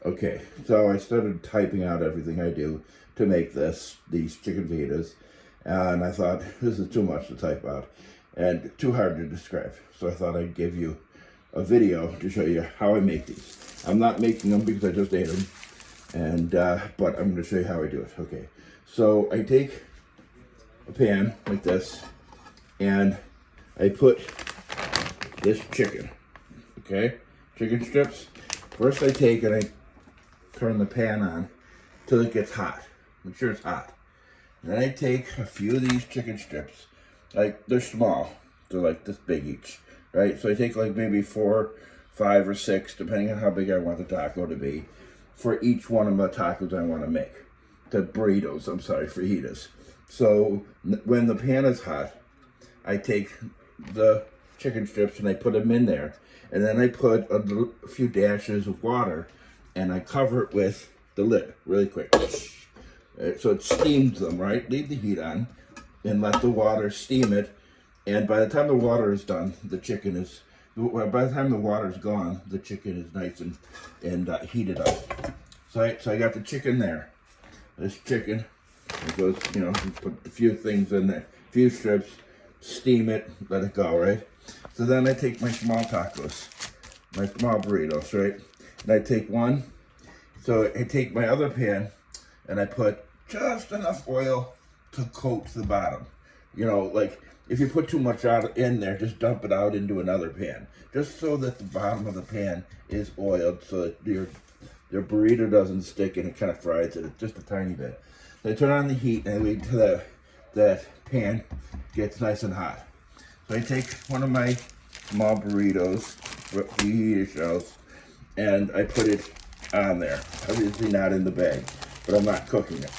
Okay, so I started typing out everything I do to make these chicken fajitas, and I thought this is too much to type out and too hard to describe. So I thought I'd give you a video to show you how I make these. I'm not making them because I just ate them, and but I'm going to show you how I do it. Okay, so I take a pan like this, and I put this chicken. Okay, chicken strips. First I take and I turn the pan on till it gets hot. Make sure it's hot. And then I take a few of these chicken strips. Like, they're small. They're like this big each, right? So I take like maybe 4, 5, or 6, depending on how big I want the taco to be, for each one of the tacos I want to make. The burritos, I'm sorry, fajitas. So when the pan is hot, I take the chicken strips and I put them in there. And then I put a few dashes of water and I cover it with the lid really quick. So it steams them, right? Leave the heat on and let the water steam it. And by the time the water is done, by the time the water is gone, the chicken is nice and heated up. So I got the chicken there. This chicken, it goes, put a few things in there, a few strips, steam it, let it go, right? So then I take my small tacos, my small burritos, right? And I take one, so I take my other pan and I put just enough oil to coat the bottom. Like if you put too much out in there, just dump it out into another pan. Just so that the bottom of the pan is oiled so that your burrito doesn't stick and it kind of fries it just a tiny bit. So I turn on the heat and I wait until that pan gets nice and hot. So I take one of my small burritos, fajita shells, and I put it on there. Obviously not in the bag, but I'm not cooking it.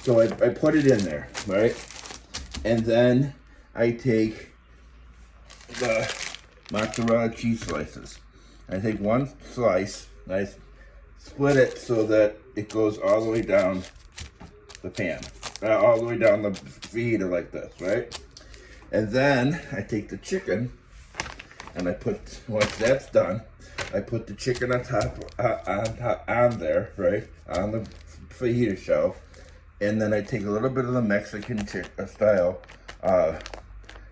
So I put it in there, right? And then I take the mozzarella cheese slices. I take one slice, and I split it so that it goes all the way down the pan, all the way down the fajita like this, right? And then I take the chicken and once that's done, I put the chicken on top, on there, right? On the fajita shell. And then I take a little bit of the Mexican style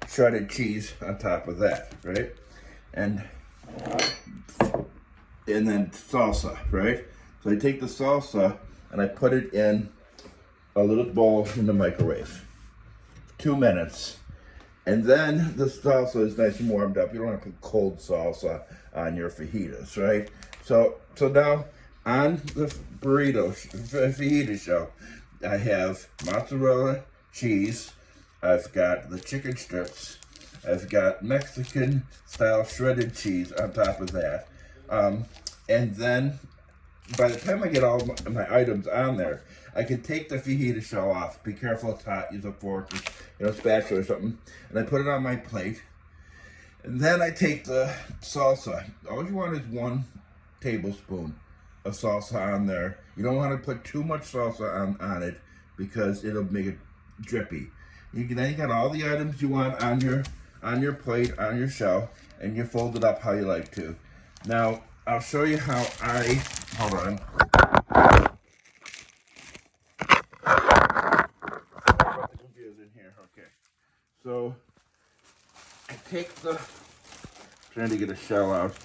shredded cheese on top of that, right? And then salsa, right? So I take the salsa and I put it in a little bowl in the microwave. 2 minutes. And then the salsa is nice and warmed up. You don't want to put cold salsa on your fajitas, right? So now on the fajita shell, I have mozzarella cheese. I've got the chicken strips. I've got Mexican style shredded cheese on top of that. And then by the time I get all my items on there, I can take the fajita shell off. Be careful, it's hot. Use a fork, spatula or something. And I put it on my plate. And then I take the salsa. All you want is 1 tablespoon of salsa on there. You don't want to put too much salsa on it because it'll make it drippy. Then you got all the items you want on your plate, on your shell, and you fold it up how you like to. Now, I'll show you how hold on. Okay. So I take trying to get a shell out.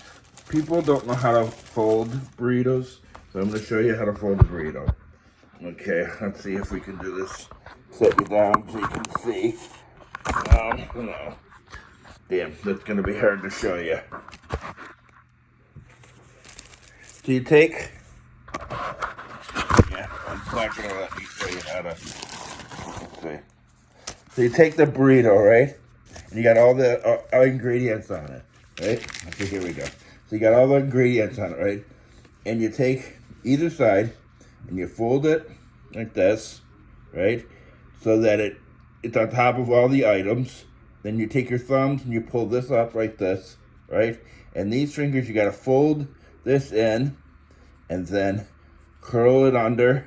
People don't know how to fold burritos, so I'm going to show you how to fold a burrito. Okay, let's see if we can do this. Set you down so you can see. No. Damn, that's going to be hard to show you. So you take, I'm not going to let me show you how to, see. So you take the burrito, right? And you got all the ingredients on it, right? Okay, here we go. So you got all the ingredients on it, right? And you take either side and you fold it like this, right? So that it's on top of all the items. Then you take your thumbs and you pull this up like this, right? And these fingers, you got to fold this in and then curl it under,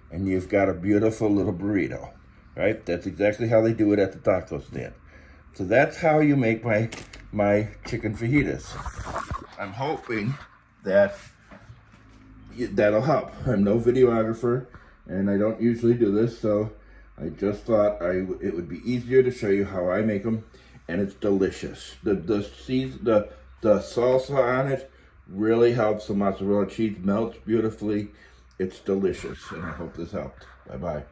and you've got a beautiful little burrito, right? That's exactly how they do it at the taco stand. So that's how you make my chicken fajitas. I'm hoping that that'll help. I'm no videographer, and I don't usually do this, so I just thought it would be easier to show you how I make them, and it's delicious. The salsa on it really helps. The mozzarella cheese melts beautifully. It's delicious, and I hope this helped. Bye-bye.